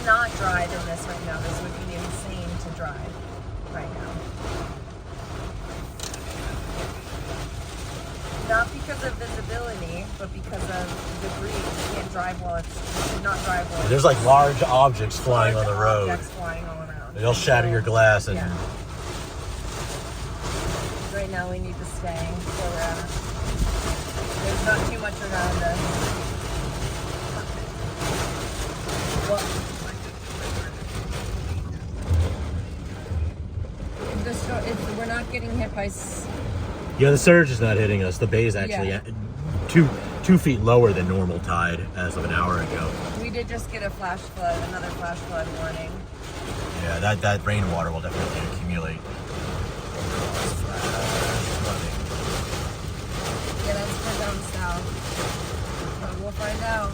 cannot drive in this right now. This would be insane to drive right now. Not because of visibility, but because of debris. You can't drive while it's, you should not drive while There's like large objects flying on the road. Objects flying all around. They'll shatter your glass and... Yeah. Right now we need to stay where we're at. There's not too much around us. Well, we're not getting hit by... Yeah, the surge is not hitting us. The bay is actually two feet lower than normal tide as of an hour ago. We did just get a flash flood, another flash flood warning. Yeah, that rainwater will definitely accumulate. Yeah, that's for down south. But we'll find out.